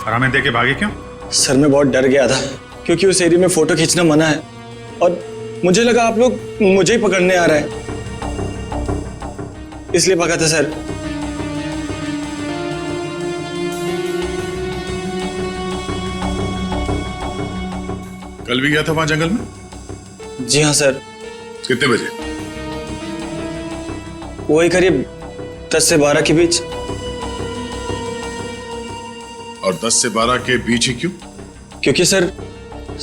और हमें देके भागे क्यों? सर मैं बहुत डर गया था क्योंकि उस एरिया में फोटो खींचना मना है और मुझे लगा आप लोग मुझे ही पकड़ने आ रहे हैं, इसलिए भागा था सर। कल भी गया था वहां जंगल में? जी हाँ सर। कितने बजे? वही करीब 10 से 12 के बीच। और 10 से 12 के बीच ही क्यों? क्योंकि सर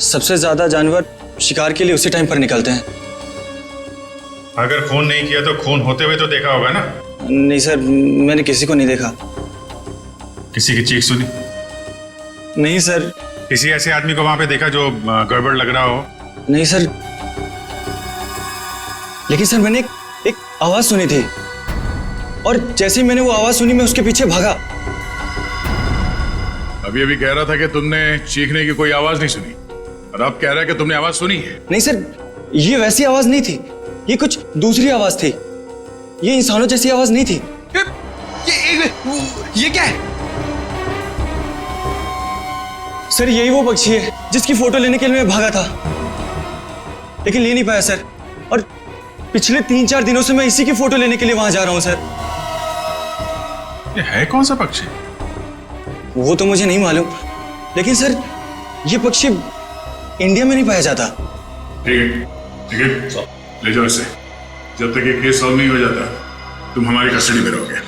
सबसे ज्यादा जानवर शिकार के लिए उसी टाइम पर निकलते हैं। अगर खून नहीं किया तो खून होते हुए तो देखा होगा ना? नहीं सर, मैंने किसी को नहीं देखा। किसी की चीख सुनी? नहीं सर। किसी ऐसे आदमी को वहां पे देखा जो गड़बड़ लग रहा हो? नहीं सर, लेकिन सर मैंने एक आवाज सुनी थी और जैसे ही मैंने वो आवाज सुनी मैं उसके पीछे भागा। अभी अभी कह रहा था कि तुमने चीखने की कोई आवाज नहीं सुनी और अब कह रहा है कि तुमने आवाज सुनी है। नहीं सर, ये वैसी आवाज नहीं थी, ये कुछ दूसरी आवाज थी। ये इंसानों जैसी आवाज नहीं थी। ये क्या है? सर यही वो पक्षी है जिसकी फोटो लेने के लिए मैं भागा था, लेकिन ले नहीं पाया सर। और पिछले 3-4 दिनों से मैं इसी की फोटो लेने के लिए वहां जा रहा हूं सर। ये है कौन सा पक्षी? वो तो मुझे नहीं मालूम, लेकिन सर ये पक्षी इंडिया में नहीं पाया जाता। ठीक है, ले जाओ इसे। जब तक ये केस सॉल्व नहीं हो जाता तुम हमारी कस्टडी में रहोगे।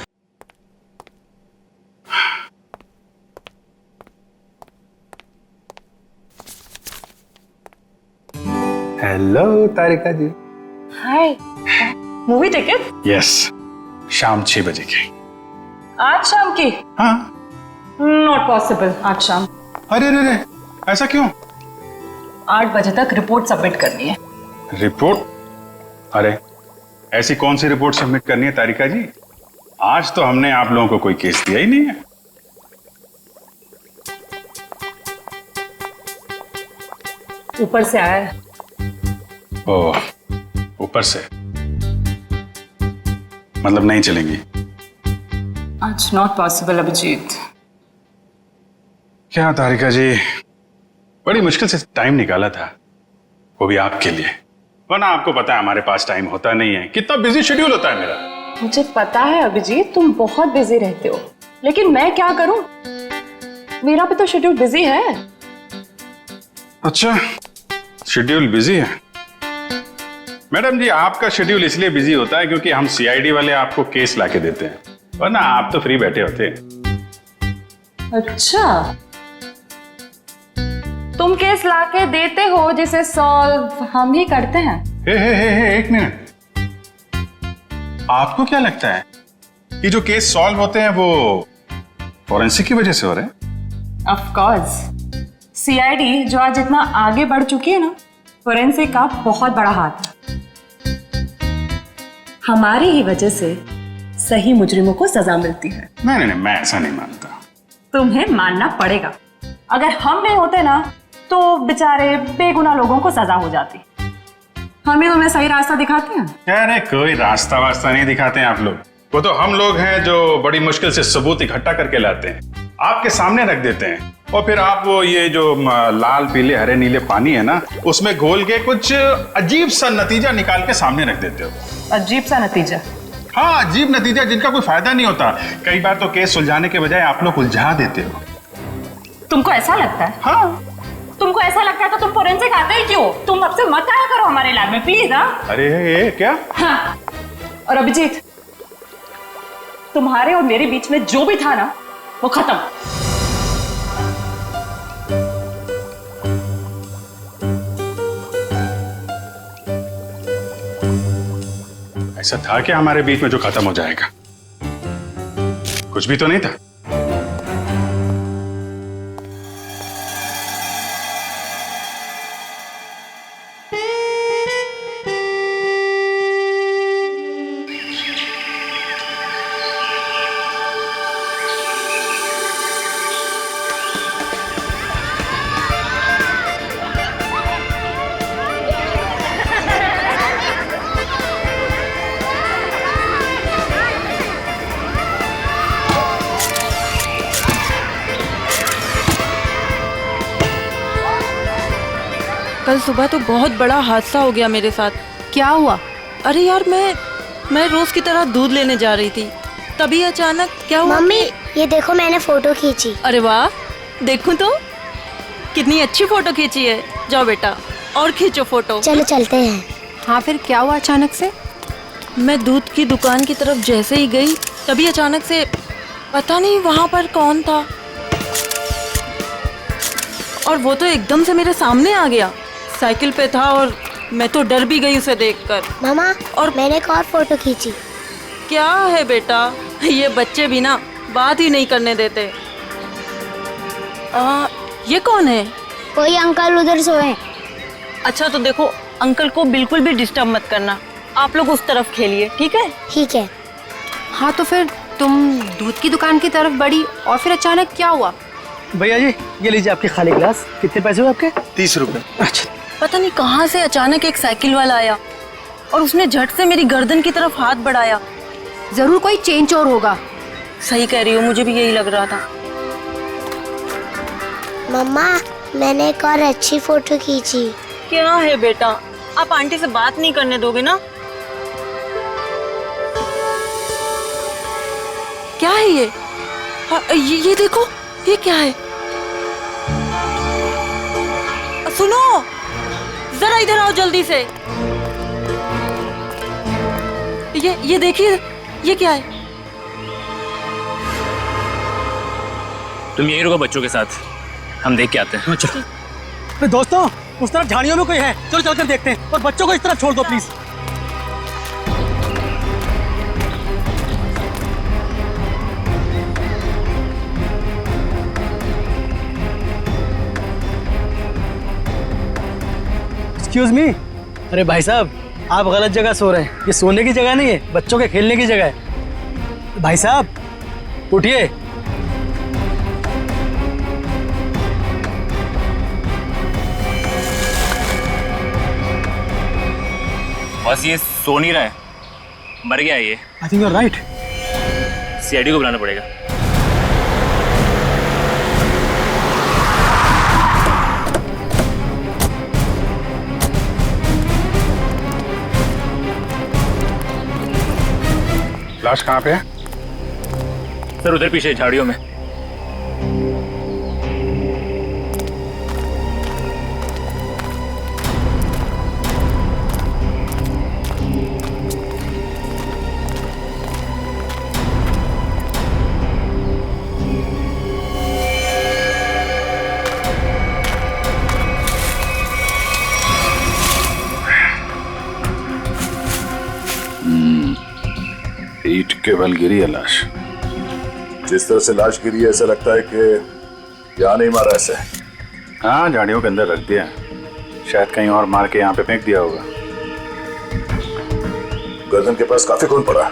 हेलो तारिका जी। हाय, मूवी टिकट? यस, शाम 6 बजे की। आज शाम की? हाँ। नॉट पॉसिबल आज शाम। अरे अरे अरे, ऐसा क्यों? 8 बजे तक रिपोर्ट सबमिट करनी है। रिपोर्ट? अरे ऐसी कौन सी रिपोर्ट सबमिट करनी है तारिका जी? आज तो हमने आप लोगों को कोई केस दिया ही नहीं है। ऊपर से आया है। ओह, ऊपर से मतलब नहीं चलेंगी? आज नॉट पॉसिबल अभिजीत। क्या तारिका जी, बड़ी मुश्किल से टाइम निकाला था, वो भी आपके लिए। वरना आपको पता है हमारे पास टाइम होता नहीं है, कितना बिजी शेड्यूल होता है मेरा। मुझे पता है अभिजीत, तुम बहुत बिजी रहते हो, लेकिन मैं क्या करूं? मेरा भी तो शेड्यूल बिजी है। अच्छा, शेड्यूल बिजी है? मैडम जी, आपका शेड्यूल इसलिए बिजी होता है क्योंकि हम सीआईडी वाले आपको केस लाके देते हैं, वरना आप तो फ्री बैठे होते। अच्छा, तुम केस लाके देते हो जिसे सॉल्व हम ही करते हैं। हे, एक मिनट। आपको क्या लगता है कि जो केस सॉल्व होते हैं वो फॉरेंसिक की वजह से हो रहे हैं? ऑफ कोर्स, सीआईडी जो आज इतना आगे बढ़ चुकी है ना, फोरेंसिक का बहुत बड़ा हाथ है। हमारी ही वजह से सही मुजरिमों को सजा मिलती है। नहीं, मैं ऐसा नहीं मानता। तुम्हें मानना पड़ेगा। अगर हम नहीं होते ना तो बेचारे बेगुनाह लोगों को सजा हो जाती। हम ही तुम्हें सही रास्ता दिखाते हैं। अरे कोई रास्ता वास्ता नहीं दिखाते हैं आप लोग, वो तो हम लोग हैं जो बड़ी मुश्किल से सबूत इकट्ठा करके लाते हैं, आपके सामने रख देते हैं, और फिर आप वो ये जो लाल पीले हरे नीले पानी है ना, उसमें घोल के कुछ अजीब सा नतीजा निकाल के सामने रख देते हो। अजीब सा नतीजा? हाँ, अजीब नतीजा जिनका कोई फायदा नहीं होता। कई बार तो केस सुलझाने के बजाय आप लोग उलझा देते हो। तुमको ऐसा लगता है? हाँ। तुमको ऐसा लगता है तो तुम फोरेंसिक आते ही क्यों? तुम अब से मत आया करो हमारे लैब में प्लीज। हाँ? अरे ये क्या? हाँ। और अभिजीत, तुम्हारे और मेरे बीच में जो भी था ना वो खत्म। ऐसा था क्या हमारे बीच में जो खत्म हो जाएगा? कुछ भी तो नहीं था। कल सुबह तो बहुत बड़ा हादसा हो गया मेरे साथ। क्या हुआ? अरे यार, मैं रोज की तरह दूध लेने जा रही थी, तभी अचानक क्या हुआ? मम्मी ये देखो मैंने फोटो खींची। अरे वाह, देखूं तो कितनी अच्छी फोटो खींची है। जाओ बेटा और खींचो फोटो। चलो चलते हैं। हाँ फिर क्या हुआ अचानक से? मैं दूध की दुकान की तरफ जैसे ही गई, तभी अचानक से पता नहीं वहां पर कौन था, और वो तो एकदम से मेरे सामने आ गया। साइकिल पे था और मैं तो डर भी गई उसे देखकर। मामा और मैंने एक और फोटो खींची। क्या है बेटा, ये बच्चे भी ना बात ही नहीं करने देते। ये कौन है? कोई अंकल उधर सोए। अच्छा तो देखो, अंकल को बिल्कुल भी डिस्टर्ब मत करना, आप लोग उस तरफ खेलिए, ठीक है? ठीक है। हाँ तो फिर तुम दूध की दुकान की तरफ बढ़ी और फिर अचानक क्या हुआ? भैया जी ये लीजिए आपके खाली गिलास। कितने पैसे हुए आपके? 30 रुपए। अच्छा। पता नहीं कहाँ से अचानक एक साइकिल वाला आया और उसने झट से मेरी गर्दन की तरफ हाथ बढ़ाया। जरूर कोई चेन चोर होगा। सही कह रही हो, मुझे भी यही लग रहा था। मम्मा मैंने एक और अच्छी फोटो खींची। क्या है बेटा, आप आंटी से बात नहीं करने दोगे ना? क्या है ये? ये देखो, ये क्या है? सुनो, जरा इधर आओ जल्दी से। ये देखिए, ये क्या है? तुम यहीं रुको बच्चों के साथ, हम देख के आते हैं। चलो दोस्तों, उस तरफ झाड़ियों में कोई है, चलो चलकर देखते हैं। और बच्चों को इस तरफ छोड़ दो प्लीज। Excuse me. अरे भाई साहब, आप गलत जगह सो रहे हैं। ये सोने की जगह नहीं है, बच्चों के खेलने की जगह है। भाई साहब उठिए। बस ये सो नहीं रहा है, मर गया है ये। I think you are right. CID को बुलाना पड़ेगा। लाश कहाँ पे है? सर उधर पीछे झाड़ियों में। ईंट के बल गिरी है लाश। जिस तरह से लाश गिरी है ऐसा लगता है कि यहाँ नहीं मारा ऐसे। हाँ, झाड़ियों के अंदर रख दिया, शायद कहीं और मार के यहाँ पे फेंक दिया होगा। गर्दन के पास काफी खून पड़ा,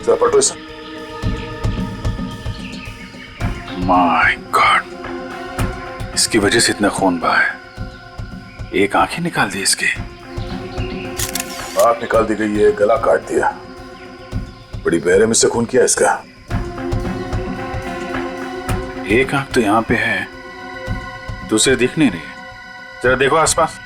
जरा पलटो इसे। माय गॉड, इसकी वजह से इतना खून बहा है। एक आंख ही निकाल दी इसकी। आंख निकाल दी गई है, गला काट दिया। बड़ी बेरहमी से खून किया इसका। एक आंख तो यहाँ पे है, दूसरे दिख नहीं रही। जरा देखो आसपास।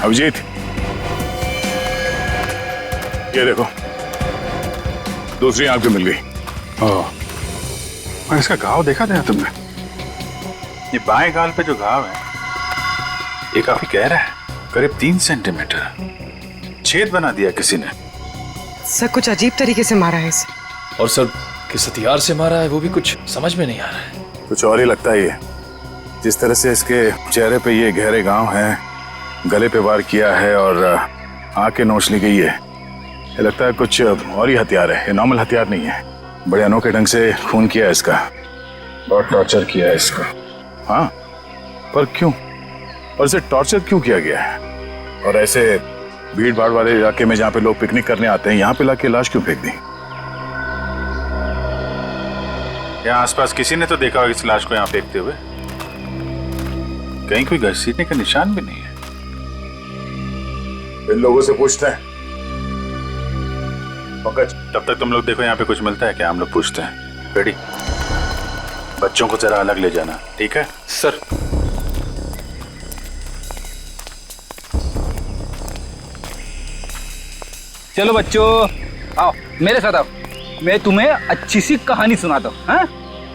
अभिजीत, ये देखो, दूसरी आंख भी मिल गई। ओह, और इसका घाव देखा था तुमने? ये बाएं गाल पे जो घाव है, ये काफी गहरा है, करीब 3 सेंटीमीटर। छेद बना दिया किसी ने। सर कुछ अजीब तरीके से मारा है इसे। और सर किस हथियार से मारा है वो भी कुछ समझ में नहीं आ रहा है। कुछ और ही लगता है ये। जिस तरह से इसके चेहरे पे ये गहरे घाव हैं, गले पे वार किया है और आंख के नोच ली गई है। ये लगता है कुछ और ही हथियार है, ये नॉर्मल हथियार नहीं है। बड़े अनोखे ढंग से खून किया है इसका, बहुत टॉर्चर किया है इसको। हाँ, पर क्यों? और इसे टॉर्चर क्यों किया गया है? और ऐसे भीड़ भाड़ वाले इलाके में जहाँ पे लोग पिकनिक करने आते हैं, यहाँ पे लाके लाश क्यों फेंक दी? यहाँ आसपास किसी ने तो देखा होगा इस लाश को यहाँ फेंकते हुए। कहीं कोई घसीटने का निशान भी नहीं है। इन लोगों से पूछते हैं। पंकज, तब तक तुम लोग देखो यहाँ पे कुछ मिलता है क्या, हम लोग पूछते हैं। रेडी? बच्चों को जरा अलग ले जाना, ठीक है? सर। चलो बच्चों, आओ मेरे साथ आओ, मैं तुम्हें अच्छी सी कहानी सुनाता हूँ। हाँ,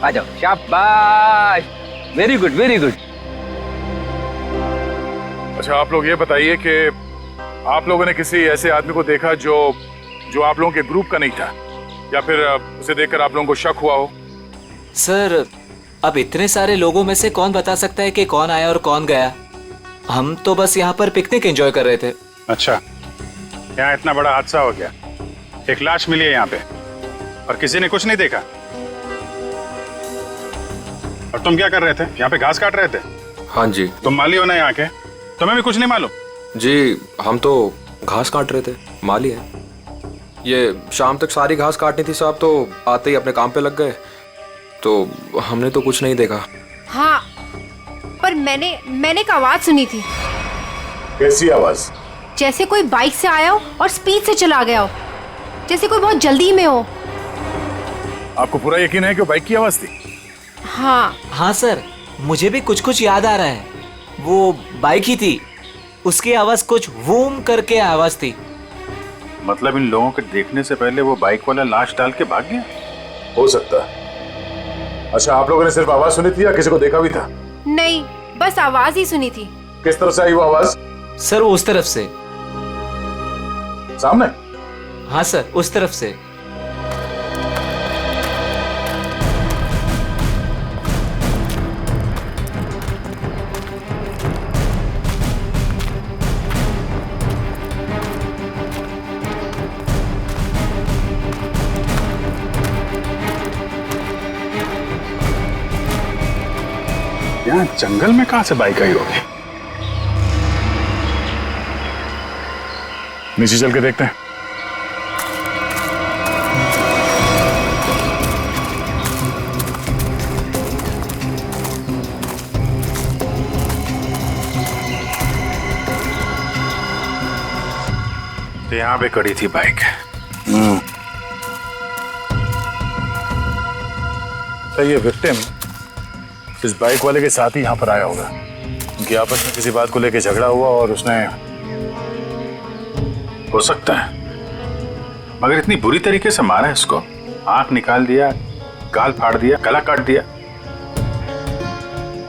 आ जाओ। शाबाश, वेरी गुड वेरी गुड। अच्छा, आप लोग ये बताइए कि आप लोगों ने किसी ऐसे आदमी को देखा जो आप लोगों के ग्रुप का नहीं था, या फिर उसे देखकर आप लोगों को शक हुआ हो? सर, अब इतने सारे लोगों में से कौन बता सकता है कि कौन आया और कौन गया? हम तो बस यहाँ पर पिकनिक एंजॉय कर रहे थे। अच्छा, यहाँ इतना बड़ा हादसा हो गया, एक लाश मिली है यहाँ पे और किसी ने कुछ नहीं देखा। और तुम क्या कर रहे थे? यहाँ पे घास काट रहे थे? हाँ जी। तुम माली हो ना यहाँ के, तुम्हें भी कुछ नहीं मालूम? जी, हम तो घास काट रहे थे, माली है। ये शाम तक सारी घास काटनी थी साहब, तो आते ही अपने काम पे लग गए, तो हमने तो कुछ नहीं देखा। हाँ, पर मैंने एक आवाज सुनी थी। कैसी आवाज? जैसे कोई बाइक से आया हो और स्पीड से चला गया हो, जैसे कोई बहुत जल्दी में हो। आपको पूरा यकीन है कि वो बाइक की आवाज थी? हाँ सर, मुझे भी कुछ कुछ याद आ रहा है। वो बाइक ही थी, उसकी आवाज कुछ वूम करके आवाज थी। मतलब इन लोगों के देखने से पहले वो बाइक वाला लाश डाल के भाग गया? हो सकता है। अच्छा, आप लोगों ने सिर्फ आवाज सुनी थी या किसी को देखा भी था? नहीं, बस आवाज ही सुनी थी। किस तरफ से आई वो आवाज? सर, वो उस तरफ से। सामने? हाँ सर, उस तरफ से। यहाँ जंगल में कहाँ से बाइक आई होगी? नीचे चल के देखते हैं। तो यहाँ पे खड़ी थी बाइक। तो ये विक्टिम इस बाइक वाले के साथ ही यहाँ पर आया होगा। उनकी आपस में किसी बात को लेकर झगड़ा हुआ और उसने... हो सकता है, मगर इतनी बुरी तरीके से मारा है इसको, आंख निकाल दिया, गाल फाड़ दिया, गला काट दिया।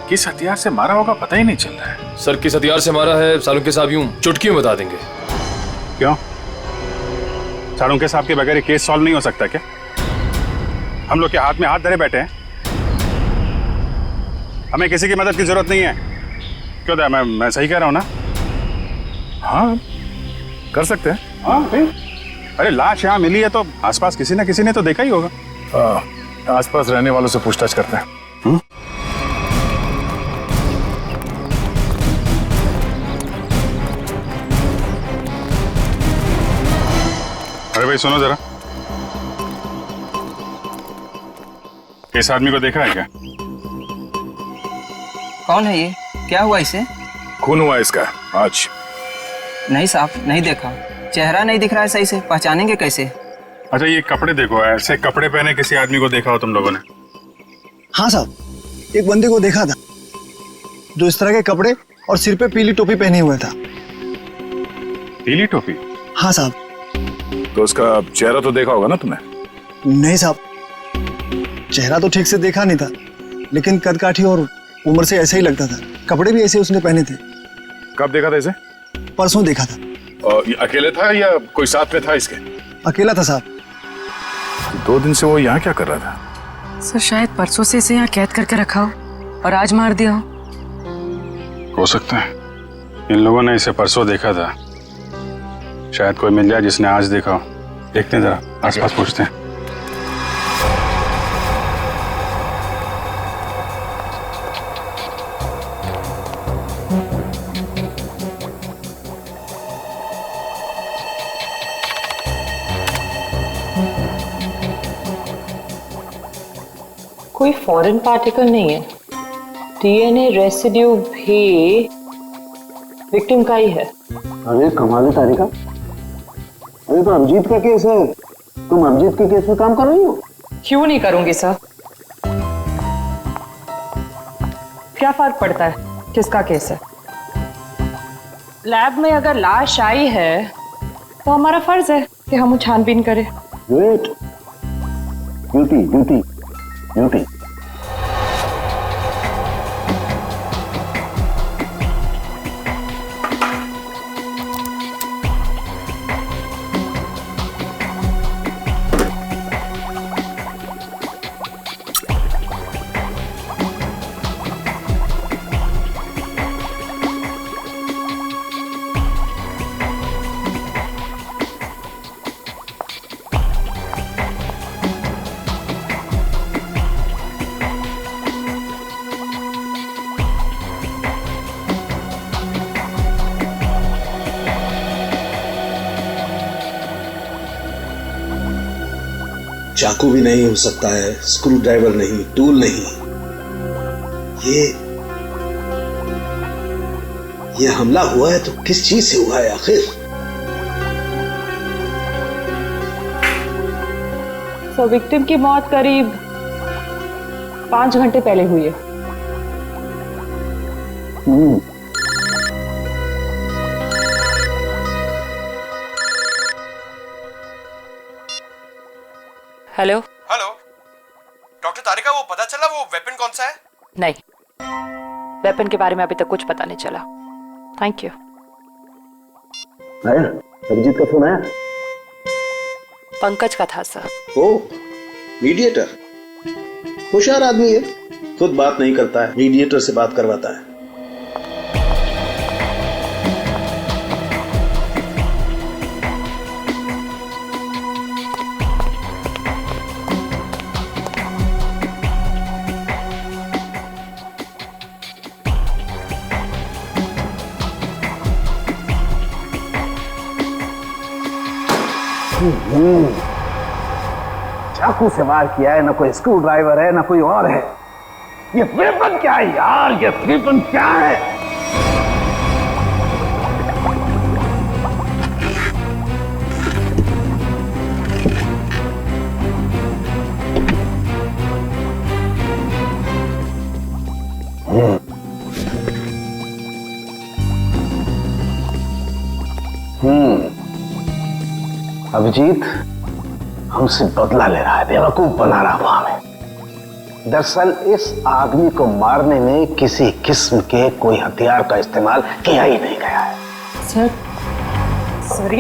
किस हथियार से मारा होगा पता ही नहीं चल रहा है। सर, किस हथियार से मारा है सालुंके साहब यूं चुटकी में बता देंगे। क्यों? सालुंके साहब के बगैर केस सॉल्व नहीं हो सकता क्या? हम लोग के हाथ में हाथ धरे बैठे हैं, हमें किसी की मदद की जरूरत नहीं है। क्यों दया, मैं सही कह रहा हूं ना? हाँ, कर सकते हैं। हाँ, अरे लाश यहाँ मिली है तो आसपास किसी ना किसी ने तो देखा ही होगा। आसपास रहने वालों से पूछताछ करते हैं। अरे भाई सुनो जरा, इस आदमी को देखा है क्या? कौन है ये? क्या हुआ इसे? खून हुआ इसका आज। नहीं साहब, नहीं देखा। चेहरा नहीं दिख रहा है सही से, पहचानेंगे कैसे? अच्छा, ये कपड़े देखो, ऐसे कपड़े पहने किसी आदमी को देखा हो तुम लोगों ने? हाँ साहब, एक बंदे को देखा था जो इस तरह के कपड़े और सिर पे पीली टोपी पहने हुआ था। पीली टोपी? हाँ साहब। तो उसका चेहरा तो देखा होगा ना तुमने? नहीं साहब, चेहरा तो ठीक से देखा नहीं था, लेकिन कद काठी और उम्र से ऐसा ही लगता था। कपड़े भी ऐसे उसने पहने थे। कब देखा था इसे? परसों देखा था। और ये अकेले था या कोई साथ में था इसके? अकेला था साहब। 2 दिन से वो यहाँ क्या कर रहा था? सर, शायद परसों से इसे यहाँ कैद करके रखा हो और आज मार दिया हो सकता है इन लोगों ने इसे परसों देखा था शायद कोई मिल जाए जिसने आज देखा हो। देखते हैं जरा, आसपास पूछते हैं। कोई फॉरेन पार्टिकल नहीं है। डीएनए रेसिड्यू भी विक्टिम का ही है। अरे कमाल है तारिका, अरे तो अभिजीत का केस है, तुम अभिजीत के केस में काम कर रही हो? क्यों नहीं करूंगी सर? क्या फर्क पड़ता है किसका केस है? लैब में अगर लाश आई है तो हमारा फर्ज है कि हम छानबीन करें। Wait, duty duty duty. चाकू भी नहीं हो सकता है, स्क्रू ड्राइवर नहीं, टूल नहीं। ये हमला हुआ है तो किस चीज से हुआ है आखिर? तो विक्टिम की मौत करीब 5 घंटे पहले हुई है। हेलो हेलो डॉक्टर तारिका, वो पता चला वो वेपन कौन सा है? नहीं, वेपन के बारे में अभी तक कुछ पता नहीं चला। Thank you. आया अभिजीत का फोन आया? पंकज का था सर। ओ मीडिएटर, होशियार आदमी है, खुद बात नहीं करता है, मीडिएटर से बात करवाता है। चाकू से वार किया है, ना कोई स्क्रू ड्राइवर है ना कोई और है। ये वेपन क्या है यार? ये वेपन क्या है? अभिजीत हमसे बदला ले रहा है, बेवकूफ बना रहा हुआ हमें। दरअसल इस आदमी को मारने में किसी किस्म के कोई हथियार का इस्तेमाल किया ही नहीं गया है। सर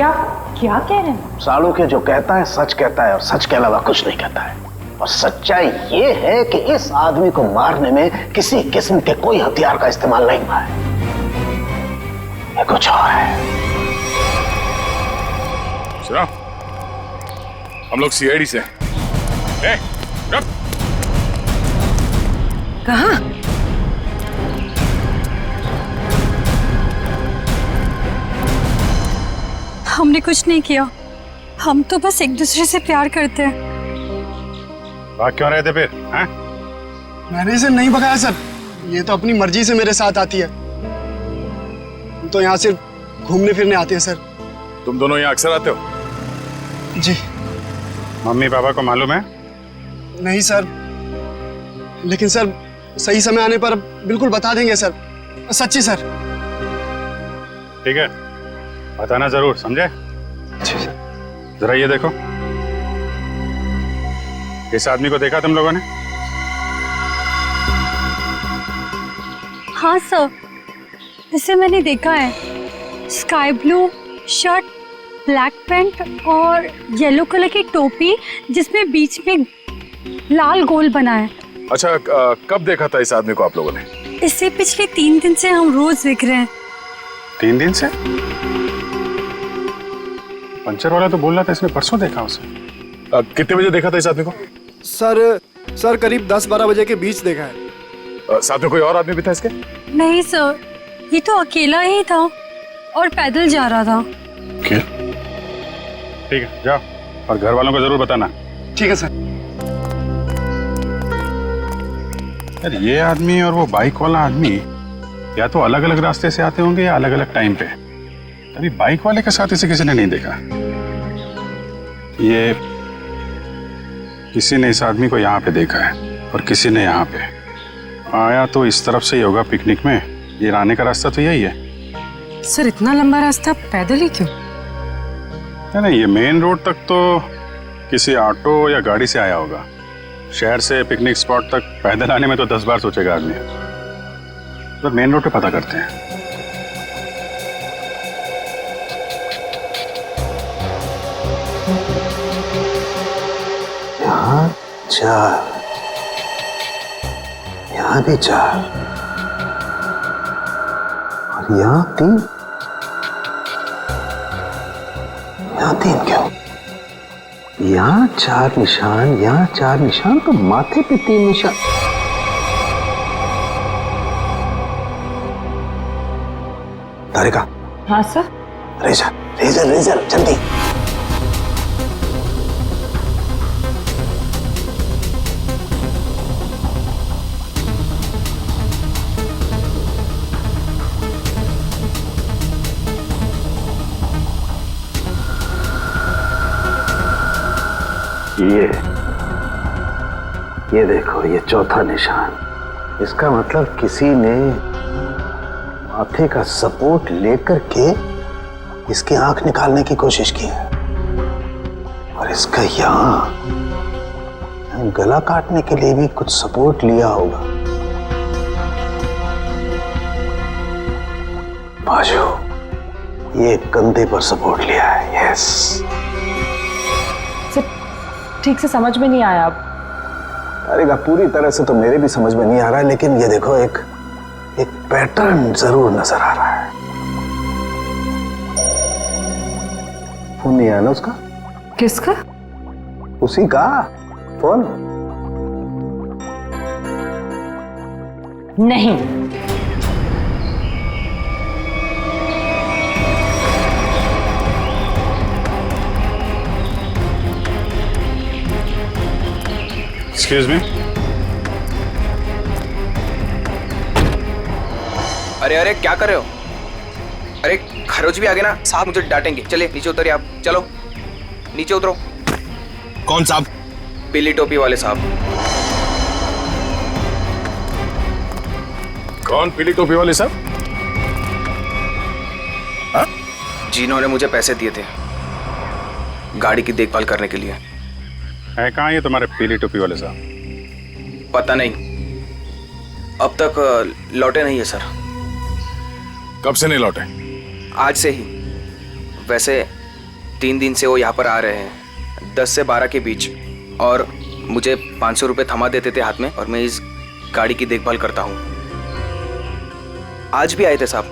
आप क्या कह रहे हैं? साड़ू के जो कहता है सच कहता है और सच के अलावा कुछ नहीं कहता है। और सच्चाई ये है कि इस आदमी को मारने में किसी किस्म के कोई हथियार का इस्तेमाल नहीं हुआ है। ये कुछ और है। सुनो, हम लोग सीआईडी से। कहाँ? हमने कुछ नहीं किया, हम तो बस एक दूसरे से प्यार करते हैं। भाग क्यों रहे थे फिर? हैं? मैंने इसे नहीं भगाया सर, ये तो अपनी मर्जी से मेरे साथ आती है। हम तो यहाँ सिर्फ घूमने फिरने आते हैं सर। तुम दोनों यहाँ अक्सर आते हो? जी। मम्मी पापा को मालूम है? नहीं सर, लेकिन सर सही समय आने पर बिल्कुल बता देंगे सर, सच्ची सर। ठीक है, बताना जरूर, समझे? जरा ये देखो, इस आदमी को देखा तुम लोगों ने? हाँ सर, इसे मैंने देखा है। Sky blue shirt, black pant और येलो कलर की टोपी जिसमें बीच में लाल गोल बना है। अच्छा, कब देखा था इस आदमी को आप लोगों ने? इसे पिछले 3 दिन से हम रोज देख रहे हैं। 3 दिन से? पंचर वाला तो बोल रहा था इसने परसों देखा उसे। कितने बजे देखा था इस आदमी को? सर करीब 10-12 बजे के बीच देखा है। साथ में कोई और आदमी भी था इसके? नहीं सर, ये तो अकेला ही था और पैदल जा रहा था। ठीक है, जाओ और घर वालों को जरूर बताना। ठीक है सर। यार ये आदमी और वो बाइक वाला आदमी या तो अलग अलग रास्ते से आते होंगे या अलग अलग टाइम पे। अभी बाइक वाले के साथ इसे किसी ने नहीं देखा। ये किसी ने इस आदमी को यहाँ पे देखा है और किसी ने यहाँ पे। आया तो इस तरफ से ही होगा पिकनिक में। ये आने का रास्ता तो यही है। सर इतना लंबा रास्ता पैदल ही क्यों? नहीं, ये मेन रोड तक तो किसी ऑटो या गाड़ी से आया होगा। शहर से पिकनिक स्पॉट तक पैदल आने में तो 10 बार सोचेगा आदमी। तो मेन रोड पे पता करते हैं। यहाँ 4, यहाँ भी 4 और यहाँ 3। यहाँ 3 क्यों? यहाँ 4 निशान, यहाँ 4 निशान, तो माथे पे 3 निशान। तारिका। हाँ सर। रेजर रेजर रेजर जल्दी। ये देखो, ये चौथा निशान। इसका मतलब किसी ने माथे का सपोर्ट लेकर के इसकी आंख निकालने की कोशिश की है और इसका यहाँ गला काटने के लिए भी कुछ सपोर्ट लिया होगा। बाजू, ये कंधे पर सपोर्ट लिया है। यस। ठीक से समझ में नहीं आया। अब अरे पूरी तरह से तो मेरे भी समझ में नहीं आ रहा है, लेकिन ये देखो एक पैटर्न जरूर नजर आ रहा है। फोन नहीं आया ना उसका? किसका? उसी का फोन। नहीं। Excuse me. अरे अरे क्या कर रहे हो? अरे खरोच भी आ गए ना साहब, मुझे डांटेंगे। चलिए नीचे उतरिए आप। चलो नीचे उतरो। कौन साहब? पीली टोपी वाले साहब। कौन पीली टोपी वाले साहब? जिन्होंने मुझे पैसे दिए थे गाड़ी की देखभाल करने के लिए। है कहाँ ये तुम्हारे पीली टोपी वाले साहब? पता नहीं, अब तक लौटे नहीं है सर। कब से नहीं लौटे? आज से ही। वैसे 3 दिन से वो यहाँ पर आ रहे हैं, 10 से 12 के बीच, और मुझे 500 रुपये थमा देते थे हाथ में, और मैं इस गाड़ी की देखभाल करता हूँ। आज भी आए थे साहब,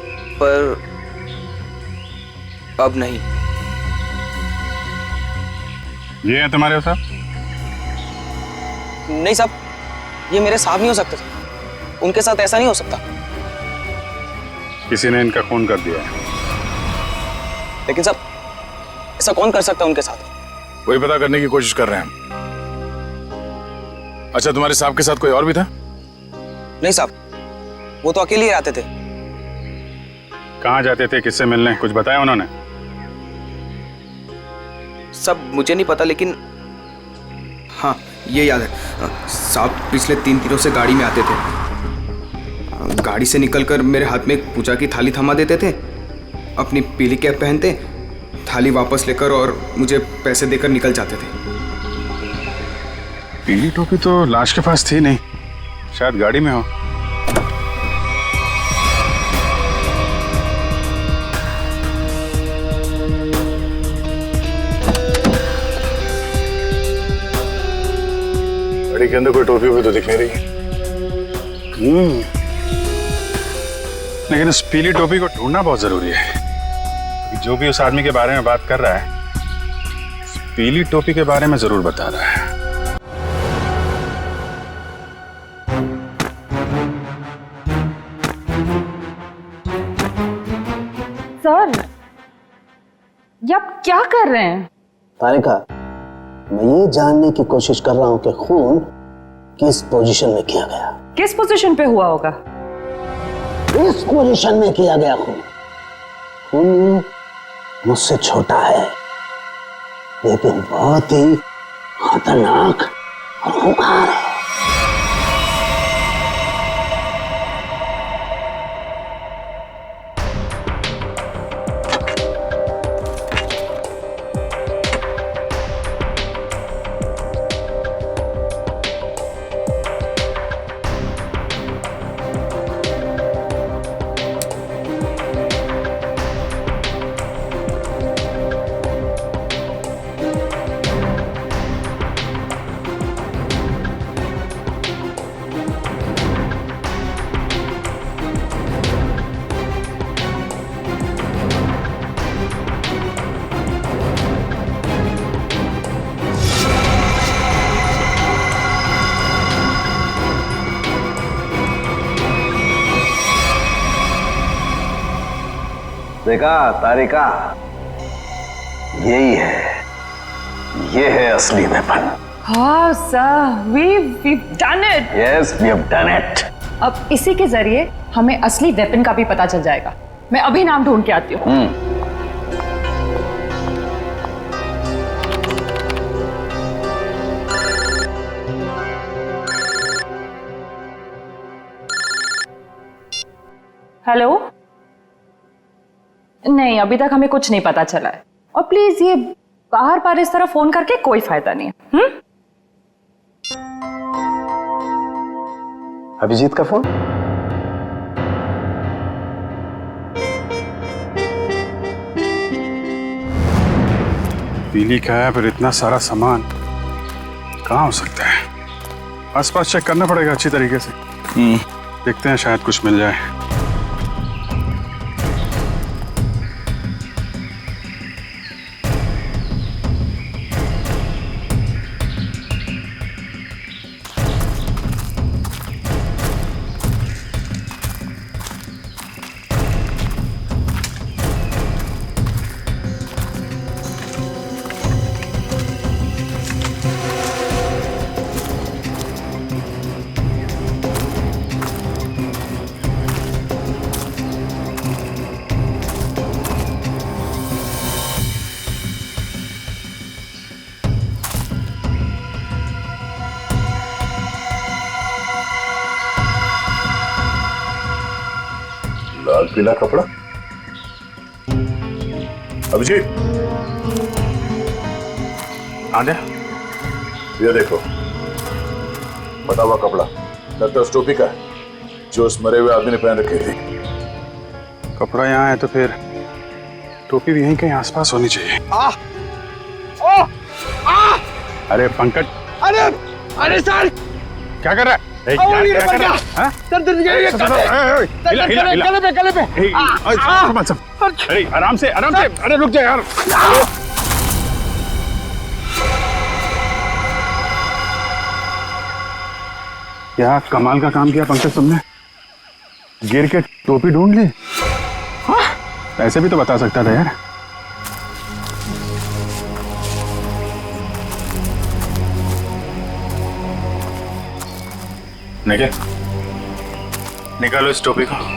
पर अब नहीं। ये है तुम्हारे साहब? नहीं साहब, ये मेरे साहब नहीं हो सकते। उनके साथ ऐसा नहीं हो सकता। किसी ने इनका खून कर दिया है। लेकिन साहब, ऐसा कौन कर सकता है उनके साथ? वही पता करने की कोशिश कर रहे हैं हम। अच्छा, तुम्हारे साहब के साथ कोई और भी था? नहीं साहब, वो तो अकेले ही रहते थे। कहाँ जाते थे, किससे मिलने, कुछ बताया उन्होंने? सब मुझे नहीं पता, लेकिन हाँ ये याद है साहब, पिछले 3 दिनों से गाड़ी में आते थे। गाड़ी से निकलकर मेरे हाथ में एक पूजा की थाली थमा देते थे, अपनी पीली कैप पहनते, थाली वापस लेकर और मुझे पैसे देकर निकल जाते थे। पीली टोपी तो लाश के पास थी नहीं, शायद गाड़ी में हो। गाड़ी के अंदर कोई टोपी भी तो दिख नहीं रही। लेकिन उस पीली टोपी को ढूंढना बहुत जरूरी है। जो भी उस आदमी के बारे में बात कर रहा है, पीली टोपी के बारे में जरूर बता रहा है। सर, ये आप क्या कर रहे हैं? तारिका, मैं ये जानने की कोशिश कर रहा हूं कि खून किस पोजीशन में किया गया। किस पोजीशन पे हुआ होगा? इस पोजीशन में किया गया खून। खून मुझसे छोटा है, लेकिन बहुत ही खतरनाक और खूंखार है। देखा तारिका, यही है, ये है असली वेपन। हाँ sir, we've done it. Yes, we have done it. अब इसी के जरिए हमें असली वेपन का भी पता चल जाएगा। मैं अभी नाम ढूंढ के आती हूँ। हेलो? नहीं, अभी तक हमें कुछ नहीं पता चला है। और प्लीज ये बार बार इस तरह फोन करके कोई फायदा नहीं है। अभिजीत का फोन? पीली का है, फिर इतना सारा सामान कहाँ हो सकता है? आसपास चेक करना पड़ेगा अच्छी तरीके से। देखते हैं, शायद कुछ मिल जाए। लाल पीला कपड़ा। अभिजीत, आ गया। ये देखो, फटा हुआ कपड़ा, लगता है उस टोपी का है जो उस मरे हुए आदमी ने पहन रखी थी। कपड़ा यहाँ है तो फिर टोपी भी यहीं कहीं आसपास होनी चाहिए। अरे पंकज, अरे सर, क्या कर रहा है? अरे आराम से, अरे रुक जा यार। क्या कमाल का काम किया पंकज तुमने, गिर के टोपी ढूंढ ली। ऐसे भी तो बता सकता था यार। निकालो इस टोपी को।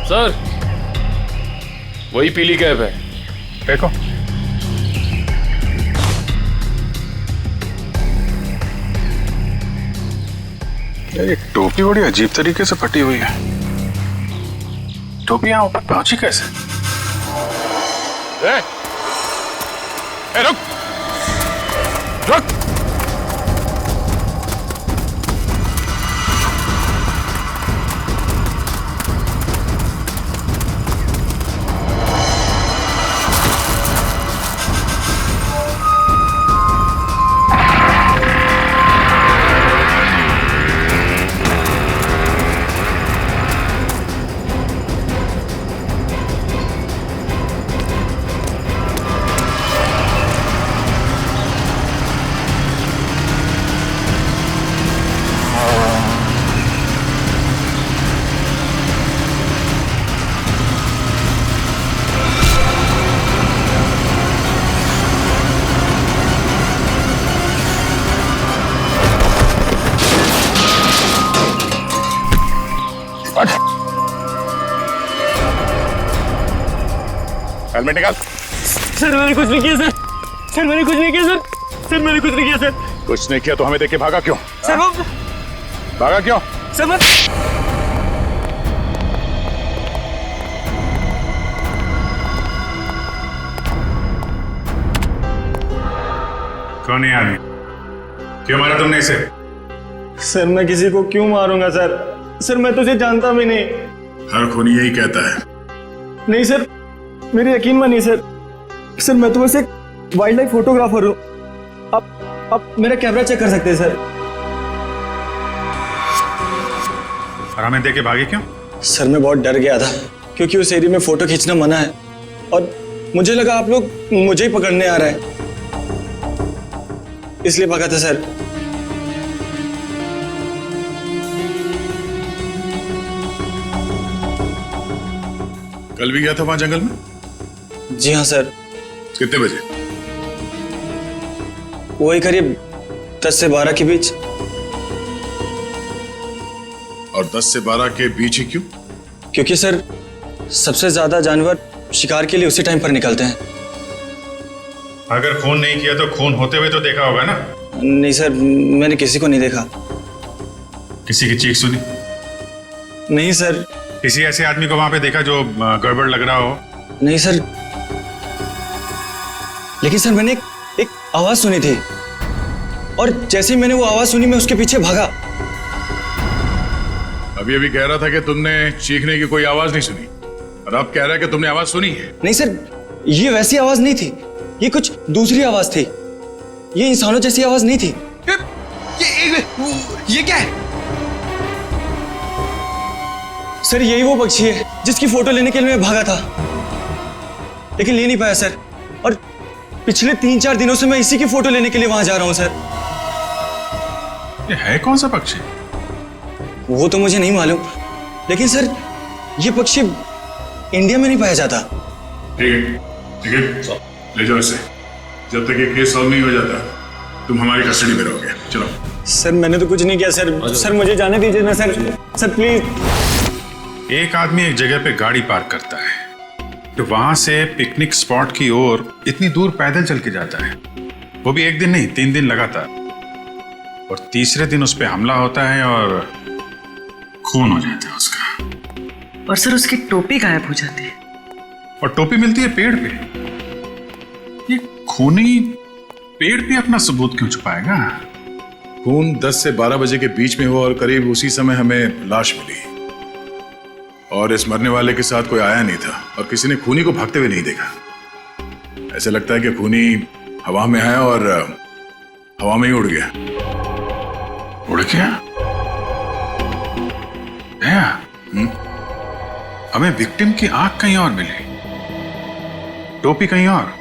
सर, वही पीली कैब है। देखो, ये टोपी बड़ी अजीब तरीके से फटी हुई है। टोपी यहाँ ऊपर पहुंची कैसे? ए, रुक रुक। हेलमेट निकाल। सर मैंने कुछ नहीं किया सर। सर मैंने कुछ नहीं किया सर। सर मैंने कुछ नहीं किया सर। कुछ नहीं किया तो हमें देख के भागा क्यों? सर वो भागा क्यों? सर मैं कौन है आदमी? क्यों मारा तुमने इसे? सर मैं किसी को क्यों मारूंगा सर? सर मैं तुझे जानता भी नहीं। हर खूनी यही कहता है। नहीं सर, मेरी यकीन मानिए सर। सर मैं तो वैसे वाइल्ड लाइफ फोटोग्राफर हूँ। आप मेरा कैमरा चेक कर सकते हैं सर। और हमें देख के भागे क्यों? सर मैं बहुत डर गया था क्योंकि उस एरिया में फोटो खींचना मना है और मुझे लगा आप लोग मुझे ही पकड़ने आ रहे हैं, इसलिए भागा था सर। कल भी गया था वहां जंगल में? जी हाँ सर। कितने बजे? वही करीब 10 से 12 के बीच। और 10 से 12 के बीच ही क्यों? क्योंकि सर सबसे ज्यादा जानवर शिकार के लिए उसी टाइम पर निकलते हैं। अगर खून नहीं किया तो खून होते हुए तो देखा होगा ना? नहीं सर, मैंने किसी को नहीं देखा। किसी की चीख सुनी? नहीं सर। किसी ऐसे आदमी को वहां पे देखा जो गड़बड़ लग रहा हो? नहीं सर, लेकिन सर मैंने एक आवाज सुनी थी और जैसे ही मैंने वो आवाज सुनी मैं उसके पीछे भागा। अभी अभी कह रहा था कि तुमने चीखने की कोई आवाज नहीं सुनी और अब कह रहा है कि तुमने आवाज सुनी है। नहीं सर, ये वैसी आवाज नहीं थी, ये कुछ दूसरी आवाज थी। ये इंसानों जैसी आवाज नहीं थी। ये क्या है? सर यही वो पक्षी है जिसकी फोटो लेने के लिए मैं भागा था, लेकिन ले नहीं पाया सर। और पिछले 3-4 दिनों से मैं इसी की फोटो लेने के लिए वहां जा रहा हूं सर। ये है कौन सा पक्षी? वो तो मुझे नहीं मालूम, लेकिन सर ये पक्षी इंडिया में नहीं पाया जाता। ठीक है, ले जाओ इसे। जब तक ये केस सॉल्व नहीं हो जाता तुम हमारी कस्टडी में रहोगे। चलो। सर मैंने तो कुछ नहीं किया सर। सर मुझे जाने दीजिए ना सर। Sir please. एक आदमी एक जगह पे गाड़ी पार्क करता है तो वहां से पिकनिक स्पॉट की ओर इतनी दूर पैदल चल के जाता है, वो भी एक दिन नहीं 3 दिन लगातार, और तीसरे दिन उस पर हमला होता है और खून हो जाता है उसका। और सर उसकी टोपी गायब हो जाती है। और टोपी मिलती है पेड़ पे। ये खूनी पेड़ पे अपना सबूत क्यों छुपाएगा? खून 10 से 12 बजे के बीच में हो और करीब उसी समय हमें लाश मिली और इस मरने वाले के साथ कोई आया नहीं था और किसी ने खूनी को भागते हुए नहीं देखा। ऐसा लगता है कि खूनी हवा में आया और हवा में ही उड़ गया। उड़ गया? हमें विक्टिम की आंख कहीं और मिली, टोपी कहीं और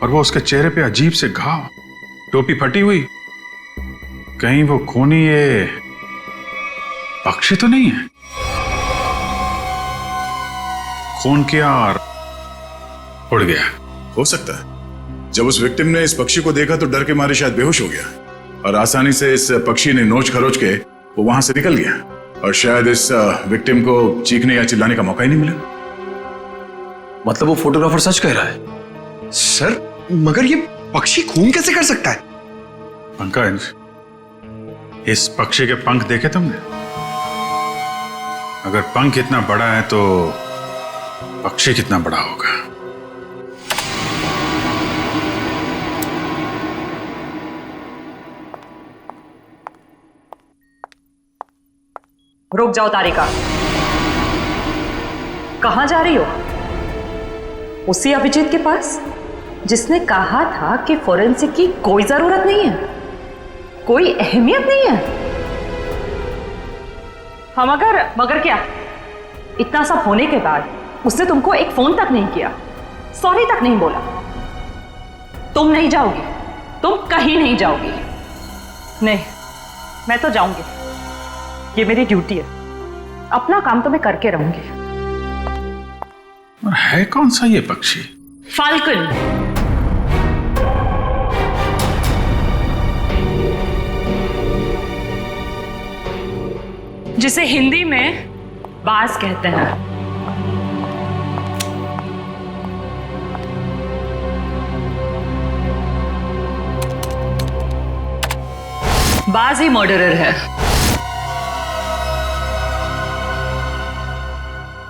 वो उसके चेहरे पे अजीब से घाव, टोपी फटी हुई। कहीं वो खूनी ये पक्षी तो नहीं है? खून किया और उड़ गया। हो सकता है जब उस विक्टिम ने इस पक्षी को देखा तो डर के मारे शायद बेहोश हो गया और आसानी से इस पक्षी ने नोच खरोच के वो वहां से निकल गया और शायद इस विक्टिम को चीखने या चिल्लाने का मौका ही नहीं मिला। मतलब वो फोटोग्राफर सच कह रहा है? सर मगर ये पक्षी खून कैसे कर सकता है? पंकज, इस पक्षी के पंख देखे तुमने? अगर पंख इतना बड़ा है तो पक्षी कितना बड़ा होगा। रुक जाओ तारिका, कहां जा रही हो? उसी अभिजीत के पास जिसने कहा था कि फोरेंसिक की कोई जरूरत नहीं है, कोई अहमियत नहीं है। हम मगर क्या, इतना सब होने के बाद उसने तुमको एक फोन तक नहीं किया, सॉरी तक नहीं बोला। तुम नहीं जाओगी, तुम कहीं नहीं जाओगी। नहीं, मैं तो जाऊंगी, ये मेरी ड्यूटी है, अपना काम तो मैं करके रहूंगी। और है कौन सा ये पक्षी? फाल्कन। जिसे हिंदी में बाज कहते हैं। बाज ही मर्डरर है।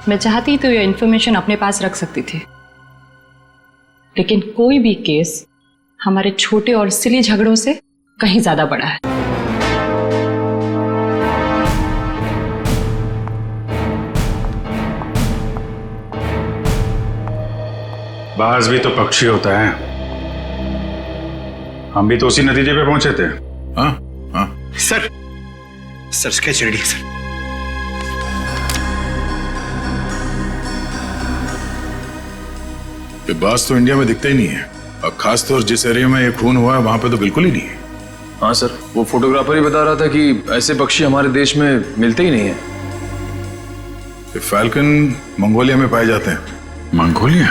मैं चाहती तो ये इंफॉर्मेशन अपने पास रख सकती थी, लेकिन कोई भी केस हमारे छोटे और सिली झगड़ों से कहीं ज्यादा बड़ा है। बाज भी तो पक्षी होता है। हम भी तो उसी नतीजे पे पहुंचे थे। हाँ हाँ सर, स्केच रेडी है सर। ये बाज तो इंडिया में दिखता ही नहीं है, और खासतौर जिस एरिया में ये खून हुआ है वहां पे तो बिल्कुल ही नहीं है। हाँ सर, वो फोटोग्राफर ही बता रहा था कि ऐसे पक्षी हमारे देश में मिलते ही नहीं है। ये फैल्कन मंगोलिया में पाए जाते हैं। मंगोलिया?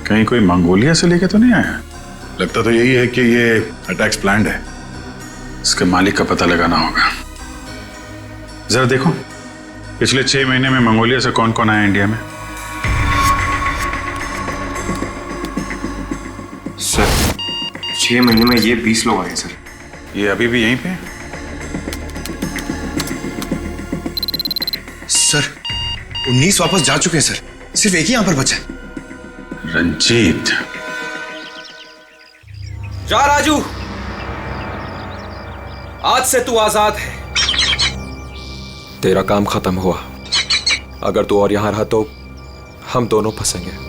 कहीं कोई मंगोलिया से लेके तो नहीं आया? लगता तो यही है कि ये अटैक्स प्लान्ड है। इसके मालिक का पता लगाना होगा। जरा देखो, पिछले 6 महीने में मंगोलिया से कौन कौन आया इंडिया में? सर 6 महीने में ये 20 लोग आए सर। ये अभी भी यहीं पे है? सर 19 वापस जा चुके हैं सर, सिर्फ एक ही यहां पर बचा है। रंजीत। जा राजू, आज से तू आजाद है। तेरा काम खत्म हुआ। अगर तू और यहां रहा तो हम दोनों फंसेंगे।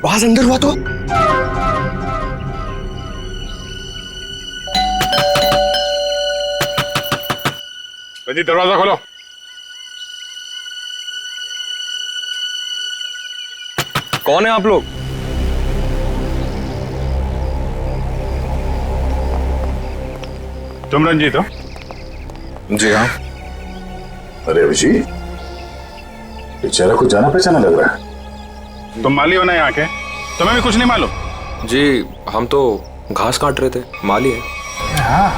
बाज अंदर हुआ तो? रंजीत, दरवाजा खोलो। कौन है आप लोग? तुम रंजीत हो? जी हाँ। अरे अभिजीत, बेचारा कुछ जाना पहचाना लग रहा है। तुम माली हो ना यहाँ के? तुम्हें भी कुछ नहीं मालूम? जी हम तो घास काट रहे थे, माली है। हाँ,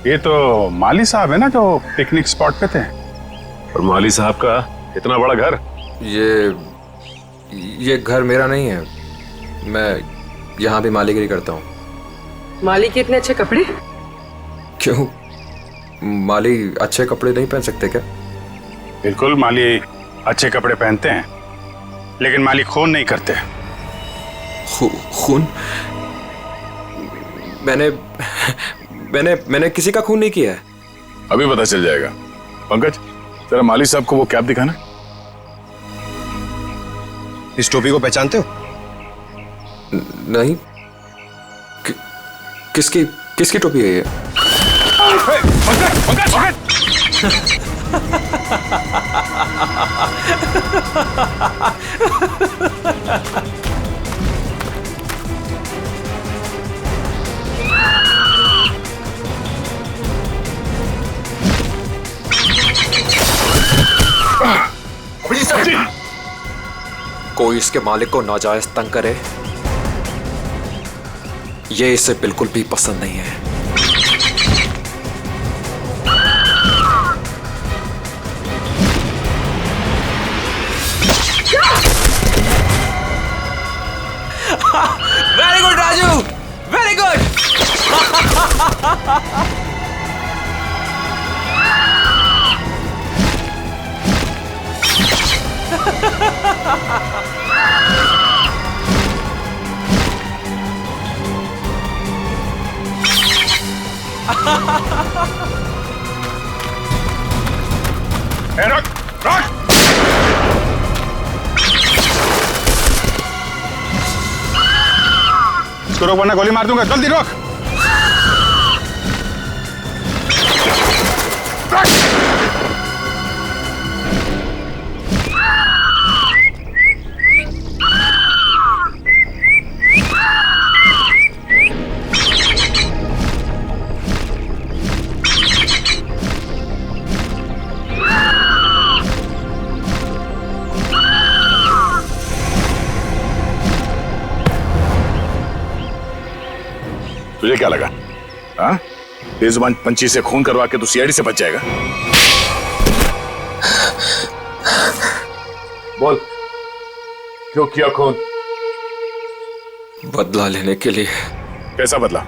ये तो माली साहब है ना जो पिकनिक स्पॉट पे थे। और माली साहब का इतना बड़ा घर? ये घर मेरा नहीं है, मैं यहाँ भी मालीगिरी करता हूँ। माली के इतने अच्छे कपड़े? क्यों, माली अच्छे कपड़े नहीं पहन सकते क्या? बिल्कुल, माली अच्छे कपड़े पहनते हैं, लेकिन माली खून नहीं करते। खून? मैंने किसी का खून नहीं किया है। अभी पता चल जाएगा। पंकज, जरा माली साहब को वो कैप दिखाना। इस टोपी को पहचानते हो? नहीं। किसकी टोपी है ये? पंकज! कोई इसके मालिक को नाजायज तंग करे, ये इसे बिल्कुल भी पसंद नहीं है। Very good Raju, very good. रुक रुक, इसको रोक वरना गोली मार दूंगा। जल्दी रोक। तुझे क्या लगा? हाँ, बेजुबान पंछी से खून करवा के तू सीआईडी से बच जाएगा? बोल, क्यों किया खून? बदला लेने के लिए। कैसा बदला?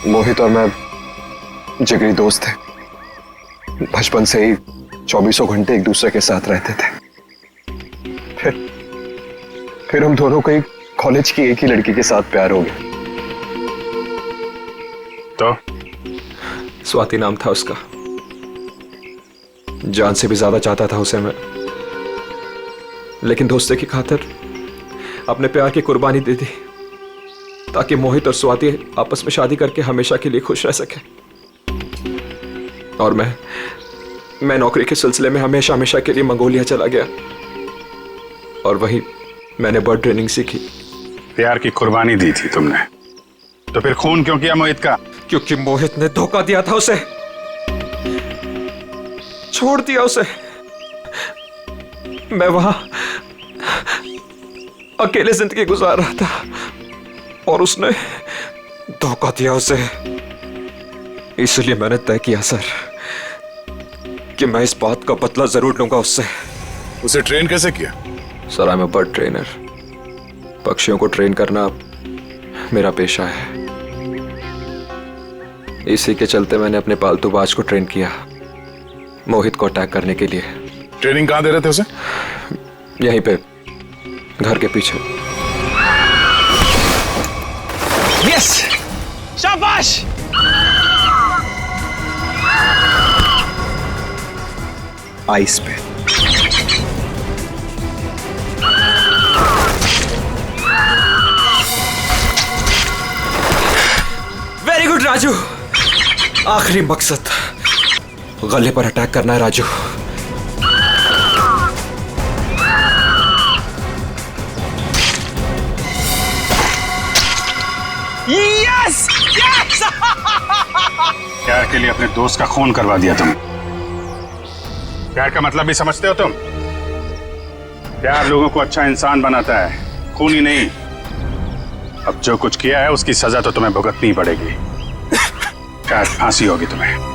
मोहित और मैं जिगरी दोस्त थे, बचपन से ही 24 घंटे एक दूसरे के साथ रहते थे। फिर हम दोनों को एक कॉलेज की एक ही लड़की के साथ प्यार हो गया। तो स्वाति नाम था उसका। जान से भी ज्यादा चाहता था उसे मैं, लेकिन दोस्ती की खातिर अपने प्यार की कुर्बानी दे दी ताकि मोहित और स्वाति आपस में शादी करके हमेशा के लिए खुश रह सके। और मैं नौकरी के सिलसिले में हमेशा के लिए मंगोलिया चला गया और वहीं मैंने बर्ड ट्रेनिंग सीखी। प्यार की कुर्बानी दी थी तुमने, तो फिर खून क्यों किया मोहित का? क्योंकि मोहित ने धोखा दिया था उसे, छोड़ दिया उसे। मैं वहां अकेले जिंदगी गुजार रहा था और उसने धोखा दिया उसे। इसलिए मैंने तय किया सर कि मैं इस बात का बदला जरूर लूंगा उससे। उसे ट्रेन कैसे किया? Sir, I am a bird trainer. पक्षियों को ट्रेन करना मेरा पेशा है। इसी के चलते मैंने अपने पालतू बाज को ट्रेन किया मोहित को अटैक करने के लिए। ट्रेनिंग कहां दे रहे थे उसे? यहीं पे, घर के पीछे। यस, शाबाश। आइस पे। Very good Raju. आखिरी मकसद गले पर अटैक करना है राजू। Yes yes. प्यार के लिए अपने दोस्त का खून करवा दिया तुम। प्यार का मतलब भी समझते हो तुम? प्यार लोगों को अच्छा इंसान बनाता है, खूनी नहीं। अब जो कुछ किया है उसकी सजा तो तुम्हें भुगतनी पड़ेगी। शायद फांसी होगी तुम्हें।